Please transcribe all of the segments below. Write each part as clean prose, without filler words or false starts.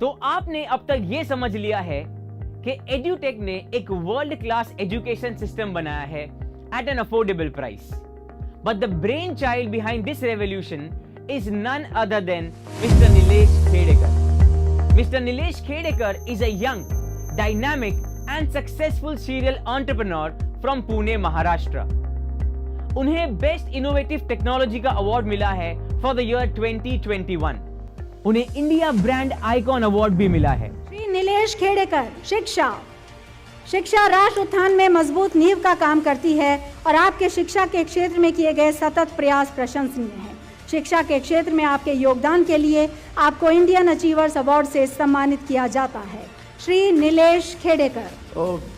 तो आपने अब तक ये समझ लिया है कि एड्यूटेक ने एक वर्ल्ड क्लास एजुकेशन सिस्टम बनाया है at an affordable price. But the brainchild behind this revolution is none other than Mr. Nilesh Khedekar. Mr. Nilesh Khedekar is a young, dynamic and successful serial entrepreneur from Pune, Maharashtra. उन्हें best innovative technology का award मिला है for the year 2021. उन्हें India brand icon award भी मिला है. श्री नीलेश खेड़ेकर, शिक्षा राष्ट्र उत्थान में मजबूत नींव का काम करती है और आपके शिक्षा के क्षेत्र में किए गए सतत प्रयास प्रशंसनीय हैं. शिक्षा के क्षेत्र में आपके योगदान के लिए आपको इंडियन अचीवर्स अवार्ड से सम्मानित किया जाता है. Shri Nilesh Khedekar.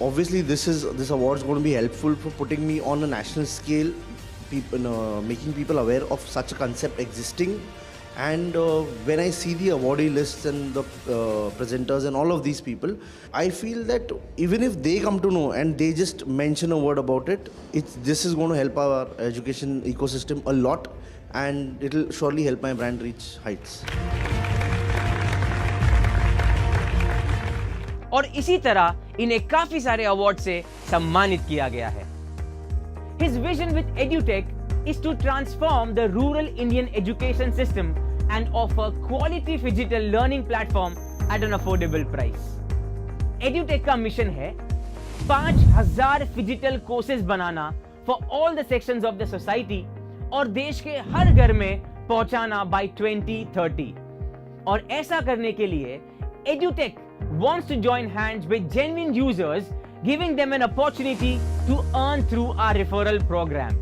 Obviously, this award is going to be helpful for putting me on a national scale, making people aware of such a concept existing. And when I see the awardee lists and the presenters and all of these people, I feel that even if they come to know and they just mention a word about it, this is going to help our education ecosystem a lot, and it will surely help my brand reach heights. और इसी तरह इन्हें काफी सारे award से सम्मानित किया गया है. His vision with EduTech is to transform the rural Indian education system and offer quality digital learning platform at an affordable price. EduTech का मिशन है 5000 digital courses banana for all the sections of the society और देश के हर घर में पहुंचाना by 2030. और ऐसा करने के लिए EduTech wants to join hands with genuine users, giving them an opportunity to earn through our referral program.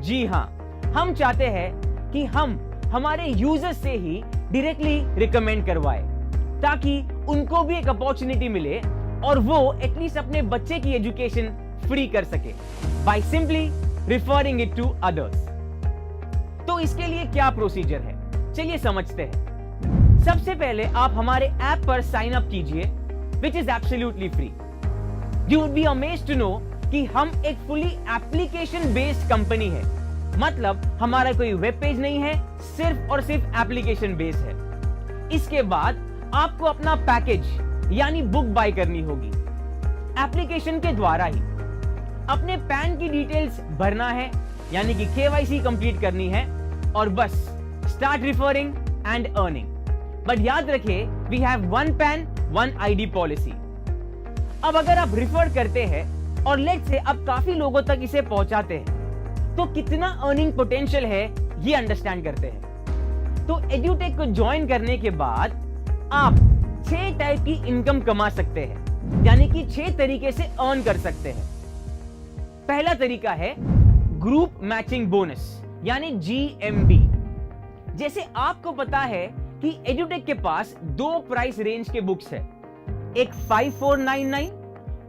जी हाँ, हम चाहते हैं कि हम हमारे यूजर्स से ही डायरेक्टली रिकमेंड करवाए ताकि उनको भी एक अपॉर्चुनिटी मिले और वो एटलीस्ट अपने बच्चे की एजुकेशन फ्री कर सके by simply referring it to others. तो इसके लिए क्या प्रोसीजर है, चलिए समझते हैं. सबसे पहले आप हमारे ऐप पर साइन अप कीजिए, which is absolutely free. You would be amazed to know कि हम एक फुली एप्लीकेशन बेस्ड कंपनी है. मतलब हमारा कोई वेब पेज नहीं है, सिर्फ और सिर्फ एप्लीकेशन बेस है. इसके बाद आपको अपना पैकेज यानी बुक बाय करनी होगी एप्लीकेशन के द्वारा ही. अपने पैन की डिटेल्स भरना है यानी कि KYC कंप्लीट करनी है और बस start referring and earning. But याद रखिए, we have one PAN one ID policy. अब अगर आप रिफर करते हैं और लेट्स से अब काफी लोगों तक इसे पहुंचाते हैं तो कितना अर्निंग पोटेंशियल है ये अंडरस्टैंड करते हैं. तो एड्यूटेक को ज्वाइन करने के बाद आप 6 टाइप की इनकम कमा सकते हैं, यानी कि 6 तरीके से अर्न कर सकते हैं. पहला तरीका है ग्रुप मैचिंग बोनस यानी GMB. जैसे आपको पता है कि एड्यूटेक के पास 2 प्राइस रेंज के बुक्स है, एक 5499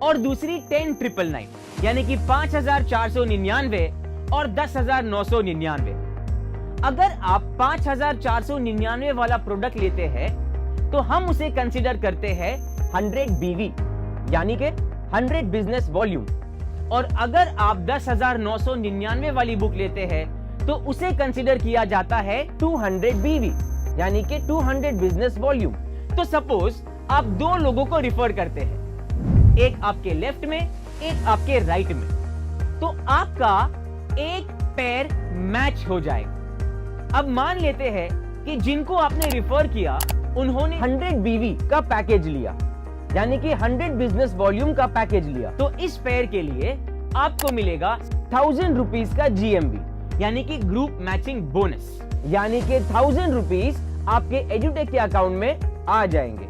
और दूसरी 10999 यानी कि 5499 और 10,999. अगर आप 5499 वाला प्रोडक्ट लेते हैं तो हम उसे कंसीडर करते हैं 100 BV यानी कि 100 बिजनेस वॉल्यूम. और अगर आप 10,999 वाली बुक लेते हैं तो उसे कंसीडर किया जाता है 200 BV यानी कि 200 बिजनेस वॉल्यूम. तो सपोज आप 2 लोगों को रिफर करते हैं, एक आपके लेफ्ट में एक आपके राइट में, तो आपका एक पेयर मैच हो जाएगा. अब मान लेते हैं कि जिनको आपने रिफर किया उन्होंने 100 BV का पैकेज लिया यानी कि 100 बिजनेस वॉल्यूम का पैकेज लिया. तो इस पेयर के लिए आपको मिलेगा 1000 रुपीज का GMB यानी कि ग्रुप मैचिंग बोनस, यानी कि 1000 रुपीज आपके एड्यूटेक के अकाउंट में आ जाएंगे.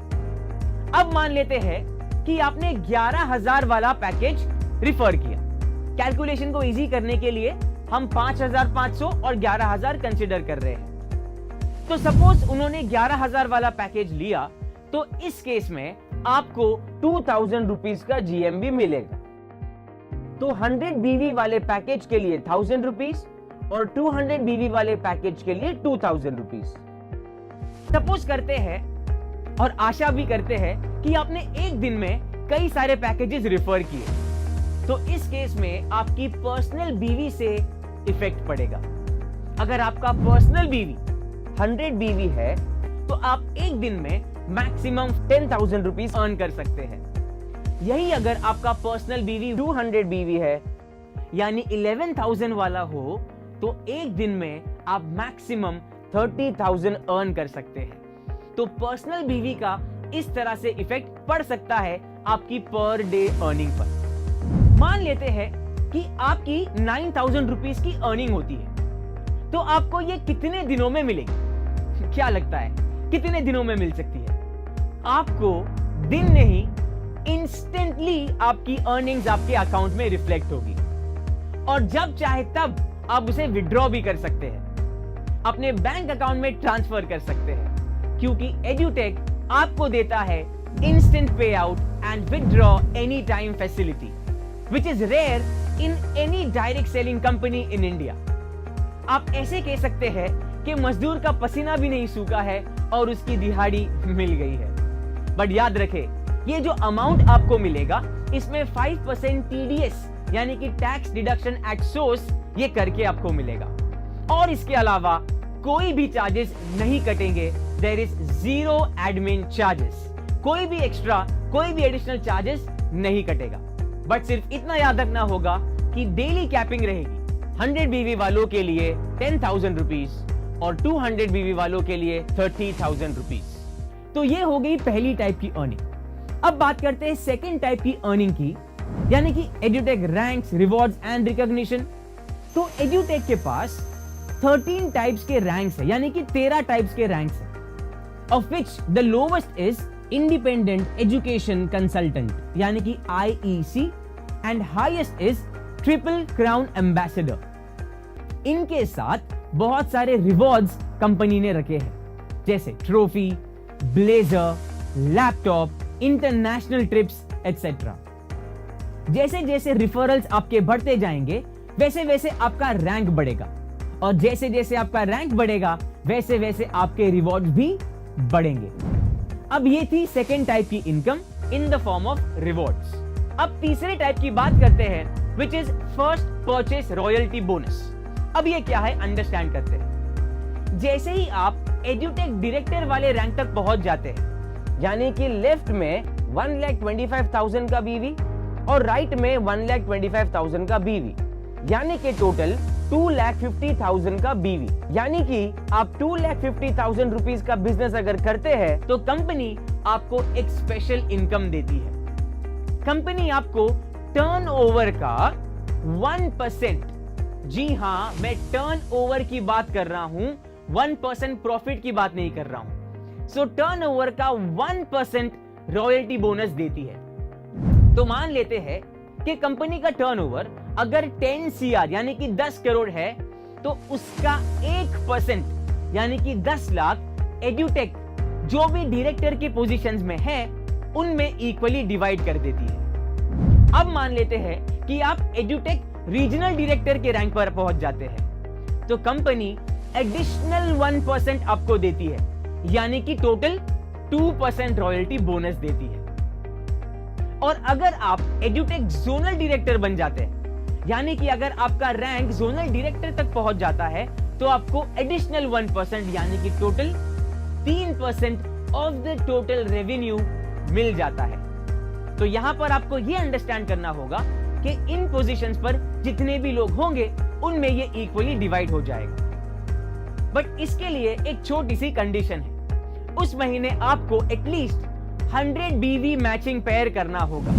अब मान लेते हैं कि आपने 11,000 वाला पैकेज रिफर किया. कैलकुलेशन को इजी करने के लिए हम 5,500 और 11,000 कंसीडर कर रहे हैं. तो सपोज उन्होंने 11,000 वाला पैकेज लिया तो इस केस में आपको 2,000 रुपीज का GMB मिलेगा. तो 100 BV वाले पैकेज के लिए 1,000 रुपीज और 200 BV वाले पैकेज के लिए 2,000 रुपीज. सपोज करते हैं और आशा भी करते हैं कि आपने एक दिन में कई सारे पैकेजेस रिफर किए, तो इस केस में आपकी पर्सनल BV से इफेक्ट पड़ेगा. अगर आपका पर्सनल BV 100 BV है तो आप एक दिन में मैक्सिमम 10,000 रुपीज अर्न कर सकते हैं। यही अगर आपका पर्सनल बीवी 200 बीवी है यानी 11,000 वाला हो तो एक दिन में आप मैक्सिमम 30,000 अर्न कर सकते हैं। तो पर्सनल बीवी का इस तरह से इफेक्ट पड़ सकता है आपकी पर डे अर्निंग पर। मान लेते हैं कि आपकी 9,000 रुपीज की अर्निंग होती है, तो आपको ये कितने दिनों में मिलेगी? क्या लगता है कितने दिनों में मिल सकती है? आपको दिन नहीं, इंस्टेंटली आपकी अर्निंग्स आपके अकाउंट में रिफ्लेक्ट होगी और जब चाहे तब आप उसे विड्रॉ भी कर सकते हैं, अपने बैंक अकाउंट में ट्रांसफर कर सकते हैं, क्योंकि एड्यूटेक आपको देता है instant pay out and withdraw any time facility, which is rare in any direct selling company in India. आप ऐसे कह सकते हैं कि मजदूर का पसीना भी नहीं सूखा है और उसकी दिहाड़ी मिल गई है। बट याद रखें, ये जो अमाउंट आपको मिलेगा इसमें 5% टीडीएस यानी कि टैक्स डिडक्शन एट सोर्स ये करके आपको मिलेगा और इसके अलावा कोई भी चार्जेस नहीं कटेंगे। There is zero admin charges, कोई भी एक्स्ट्रा, कोई भी एडिशनल चार्जेस नहीं कटेगा। बट सिर्फ इतना याद रखना होगा कि डेली कैपिंग रहेगी। 100 बीवी वालों के लिए 10,000 रुपीज और 200 बीवी वालों के लिए 30,000 रुपीज। तो ये हो गई पहली टाइप की अर्निंग। अब बात करते हैं सेकेंड टाइप की अर्निंग की, यानी कि एड्यूटेक रैंक्स, रिवॉर्ड्स एंड रिकॉग्निशन। तो एड्यूटेक के पास 13 टाइप्स के रैंक्स है, यानी कि 13 टाइप्स के रैंक्स है, of which the lowest is independent education consultant यानी कि IEC and highest is triple crown ambassador. इनके साथ बहुत सारे रिवॉर्ड्स कंपनी ने रखे हैं, जैसे trophy, blazer, laptop, international trips etcetera. जैसे जैसे रिफरल्स आपके बढ़ते जाएंगे वैसे वैसे आपका रैंक बढ़ेगा और जैसे जैसे आपका रैंक बढ़ेगा वैसे वैसे आपके रिवॉर्ड्स भी बढ़ेंगे। अब ये थी सेकेंड टाइप की income in the form of rewards. अब तीसरे टाइप की बात करते हैं, which is first purchase royalty bonus. अब ये क्या है अंडरस्टैंड करते हैं। जैसे ही आप एड्यूटेक डायरेक्टर वाले रैंक तक पहुंच जाते हैं, यानी कि लेफ्ट में 1,25,000 का बीवी और राइट में 1,25,000 का बीवी, यानी कि टोटल 2,50,000 का बीवी, यानी कि आप 2,50,000 रुपीज का बिजनेस अगर करते हैं तो कंपनी आपको एक स्पेशल इनकम देती है। कंपनी आपको टर्नओवर का 1%, जी हां मैं टर्नओवर की बात कर रहा हूं, 1% प्रॉफिट की बात नहीं कर रहा हूं। सो टर्नओवर का 1% रॉयल्टी बोनस देती है। तो मान लेते हैं कि कंपनी का टर्नओवर अगर 10 CR यानी कि 10 करोड़ है तो उसका 1% यानी कि 10 लाख एड्यूटेक जो भी डायरेक्टर की पोजीशंस में है उनमें इक्वली डिवाइड कर देती है। अब मान लेते हैं कि आप एड्यूटेक रीजनल डायरेक्टर के रैंक पर पहुंच जाते हैं तो कंपनी एडिशनल 1% आपको देती है, यानी कि टोटल 2% रॉयल्टी बोनस देती है। और अगर आप एड्यूटेक जोनल डायरेक्टर बन जाते हैं, यानी कि अगर आपका रैंक जोनल डायरेक्टर तक पहुंच जाता है तो आपको एडिशनल 1% यानी कि total 3% of the total revenue मिल जाता है। तो यहां पर आपको यह अंडरस्टैंड करना होगा कि इन पोजीशंस पर जितने भी लोग होंगे उनमें ये इक्वली डिवाइड हो जाएगा। बट इसके लिए एक छोटी सी कंडीशन है, उस महीने आपको एटलीस्ट 100 बीवी मैचिंग पेयर करना होगा।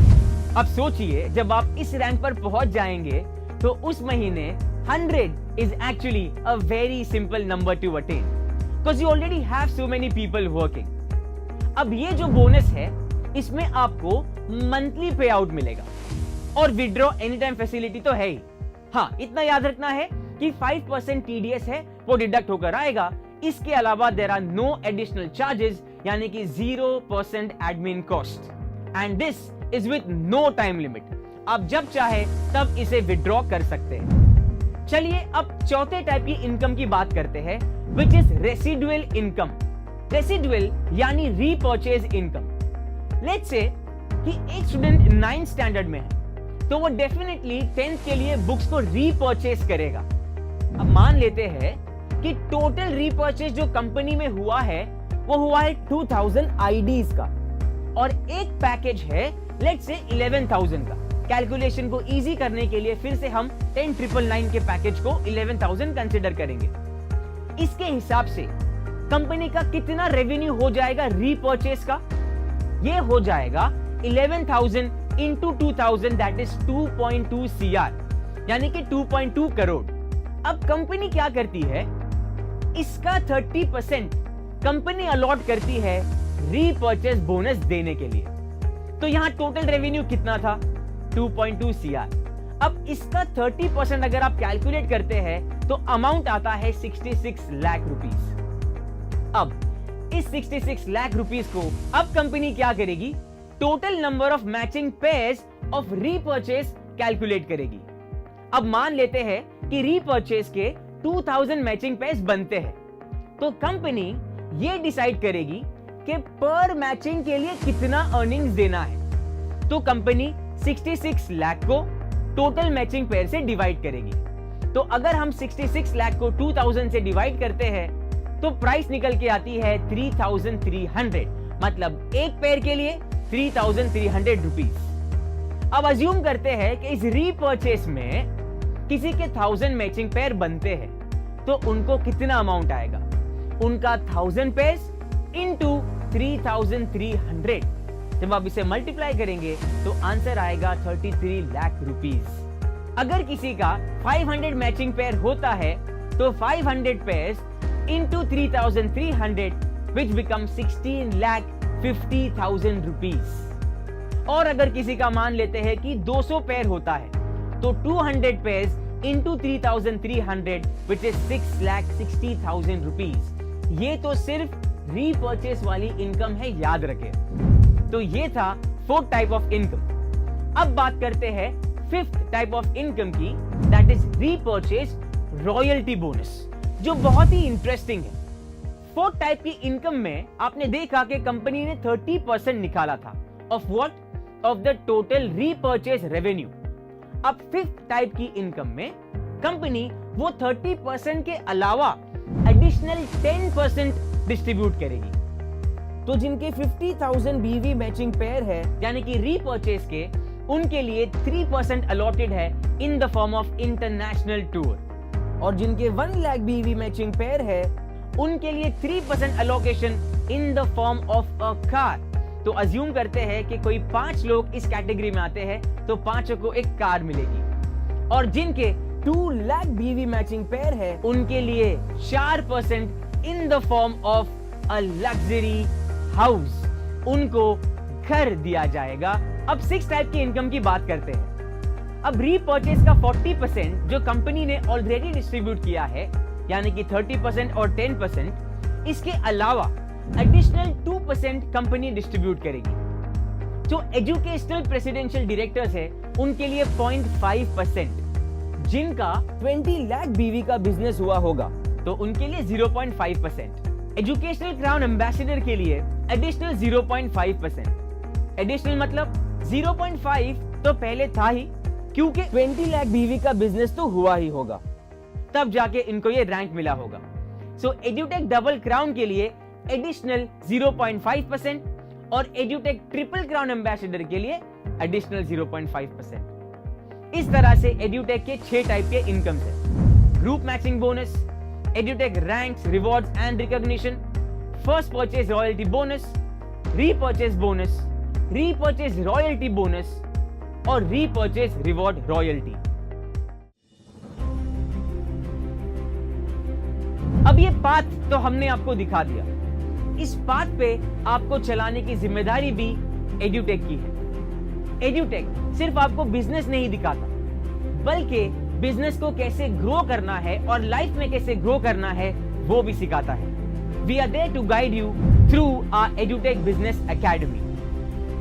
अब सोचिए जब आप इस रैंक पर पहुंच जाएंगे तो उस महीने 100 is actually a very simple number to attain because you already have so many people working. अब ये जो बोनस है इसमें आपको मंथली पे आउट मिलेगा और विड्रॉ एनी टाइम फैसिलिटी तो है ही। हाँ, इतना याद रखना है कि 5% टीडीएस है वो डिडक्ट होकर आएगा। इसके अलावा there are no additional charges यानी कि 0% admin cost and this is with no time limit. आप जब चाहे तब इसे विड्रॉ कर सकते हैं। चलिए अब चौथे टाइप की इनकम की बात करते हैं, which is residual income. Residual यानी रीपर्चेज इनकम। लेट्स से कि एक स्टूडेंट 9th स्टैंडर्ड में है तो वो डेफिनेटली 10th के लिए बुक्स को रीपर्चेज करेगा। अब मान लेते हैं कि टोटल रीपर्चेज जो कंपनी में हुआ है वो हुआ है 2000 IDs का, और एक पैकेज है लेट्स से 11,000 का। कैलकुलेशन को इजी करने के लिए फिर से हम 10,999 के पैकेज को 11,000 कंसिडर करेंगे। इसके हिसाब से कंपनी का कितना रेवेन्यू हो जाएगा रीपर्चेस का? ये हो जाएगा 11,000 into 2,000, दैट इज 2.2 CR, यानी कि 2.2 करोड़। अब कंपनी क्या करती है, इसका 30% कंपनी अलॉट करती है रीपर्चेस बोनस देने के लिए। तो यहां टोटल रेवेन्यू कितना था? 2.2 CR। अब इसका 30% अगर आप कैलकुलेट करते हैं तो अमाउंट आता है 66 लाख रुपीस। अब इस 66 लाख रुपीस को अब कंपनी क्या करेगी? Total number of matching pairs of repurchase calculate करेगी। अब मान लेते हैं कि रीपर्चेस के 2000 मैचिंग पेयर्स बनते हैं, तो कंपनी ये डिसाइड करेगी कि पर मैचिंग के लिए कितना अर्निंग्स देना है। तो कंपनी 66 लाख को टोटल मैचिंग पेयर से डिवाइड करेगी। तो अगर हम 66 लाख को 2000 से डिवाइड करते हैं तो प्राइस निकल के आती है 3,300, मतलब एक पेयर के लिए 3,300 रुपीस। अब अज्यूम करते हैं कि इस रीपर्चेस में किसी के 1000 मैचिंग पेयर बनते हैं, तो उनको कितना अमाउंट आएगा? उनका 1000 पेयर्स इंटू 3,300। जब आप इसे मल्टीप्लाई करेंगे तो आंसर आएगा 33 लाख रुपीस। अगर किसी का 500 मैचिंग पेयर होता है तो 500 पेयर्स इंटू 3,300 विच बिकम 16,50,000 रुपीस। और अगर किसी का मान लेते हैं कि 200 पेयर होता है तो 200 pairs into 3,300 which is 6,60,000 rupees. ये तो सिर्फ रीपर्चेस वाली इनकम है, याद रखें। तो ये था फोर्थ टाइप ऑफ इनकम। अब बात करते हैं फिफ्थ टाइप ऑफ इनकम की, that is repurchase royalty bonus, जो बहुत ही इंटरेस्टिंग है। फोर्थ टाइप की इनकम में आपने देखा कि कंपनी ने 30% निकाला था of what? Of the total repurchase revenue. अब फिफ्थ टाइप की इनकम में कंपनी वो 30% के अलावा एडिशनल 10% डिस्ट्रीब्यूट करेगी। तो जिनके 50,000 BV मैचिंग पेयर है, यानी कि रीपर्चेस के, उनके लिए 3% अलॉटेड है in the form of international tour. और जिनके 1 लाख BV मैचिंग पेयर है, उनके लिए 3% allocation in the form of a car. तो अज्यूम करते हैं कि कोई 5 लोग इस कैटेगरी में आते हैं, तो 5 को एक कार मिलेगी। और जिनके 2 लाख BV मैचिंग पेयर है, उनके लिए 4% in the form of a luxury house, उनको घर दिया जाएगा। अब 6 टाइप की इनकम की बात करते हैं। अब रीपर्चेस का 40% जो कंपनी ने ऑलरेडी डिस्ट्रीब्यूट किया है, यानी कि 30% और 10%, इसके अलावा एडिशनल 2% कंपनी डिस्ट्रीब्यूट करेगी। जो एजुकेशनल प्रेसिडेंशियल डायरेक्टर्स है, उनके लिए 0.5%, जिनका 20 लाख BV का बिजनेस हुआ होगा तो उनके लिए 0.5%। एजुकेशनल क्राउन एम्बेसडर के लिए एडिशनल 0.5%। एडिशनल मतलब 0.5 तो पहले था ही, क्योंकि 20 लाख BV का बिजनेस तो हुआ ही होगा, तब जाके इनको ये रैंक मिला होगा। सो एड्यूटेक डबल क्राउन के लिए एडिशनल 0.5% और एड्यूटेक ट्रिपल क्राउन एम्बेसडर के लिए एडिशनल 0.5%। इस तरह से एड्यूटेक के 6 टाइप के इनकम्स है। Group matching bonus, Edutech ranks, rewards and recognition, first purchase royalty bonus, repurchase bonus, repurchase royalty bonus और रीपर्चेज रिवॉर्ड रॉयल्टी। अब ये पाथ तो हमने आपको दिखा दिया। इस पाथ पे आपको चलाने की जिम्मेदारी भी एड्यूटेक की है। एड्यूटेक सिर्फ आपको बिजनेस नहीं दिखाता, बल्कि बिजनेस को कैसे ग्रो करना है और लाइफ में कैसे ग्रो करना है वो भी सिखाता है। We are there to guide you through our Edutech business academy.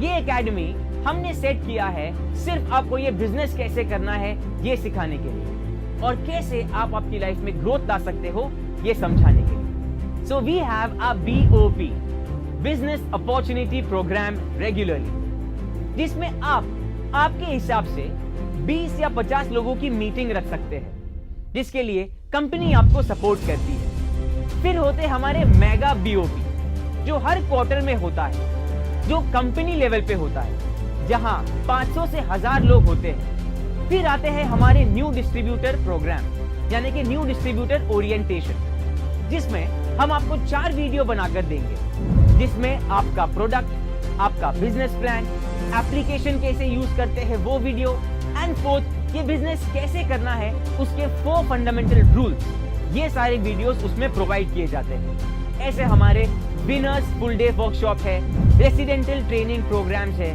ये एकेडमी हमने सेट किया है सिर्फ आपको ये बिजनेस कैसे करना है ये सिखाने के लिए, और कैसे आप आपकी लाइफ में ग्रोथ ला सकते हो ये समझाने के लिए। So we have a BOP, business opportunity program regularly, जिसमें आप आपके हिसाब से 20 या 50 लोगों की मीटिंग रख सकते हैं, जिसके लिए कंपनी आपको सपोर्ट करती है। फिर होते हमारे मेगा BOP, जो हर क्वार्टर में होता है, जो कंपनी लेवल पे होता है, जहां 500 से 1000 लोग होते हैं। फिर आते हैं हमारे न्यू डिस्ट्रीब्यूटर प्रोग्राम, यानी कि न्यू डिस्ट्रीब्यूटर ओरिएंटेशन, जिसमें हम आपको 4 वीडियो बनाकर देंगे, जिसमें आपका प्रोडक्ट, आपका बिजनेस प्लान, एप्लीकेशन कैसे यूज करते हैं वो वीडियो, एंड फोर्थ ये बिजनेस कैसे करना है उसके 4 फंडामेंटल रूल्स, ये सारे वीडियोस उसमें प्रोवाइड किए जाते हैं। ऐसे हमारे विनर्स फुल डे वर्कशॉप है, रेसिडेंटल ट्रेनिंग प्रोग्राम्स है,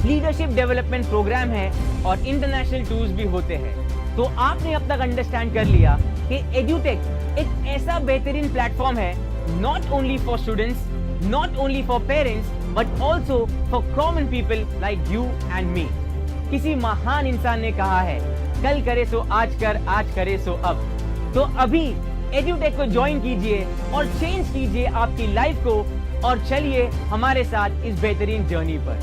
लीडरशिप डेवलपमेंट प्रोग्राम है और इंटरनेशनल टूर्स भी होते हैं। तो आपने अब तक अंडरस्टैंड कर लिया कि एड्यूटेक एक ऐसा बेहतरीन प्लेटफॉर्म है, not only for students, not only for parents, but also for common people like you and me. किसी महान इंसान ने कहा है, कल करे सो आज कर, आज करे सो अब। तो अभी एड्यूटेक को ज्वाइन कीजिए और चेंज कीजिए आपकी लाइफ को, और चलिए हमारे साथ इस बेहतरीन जर्नी पर।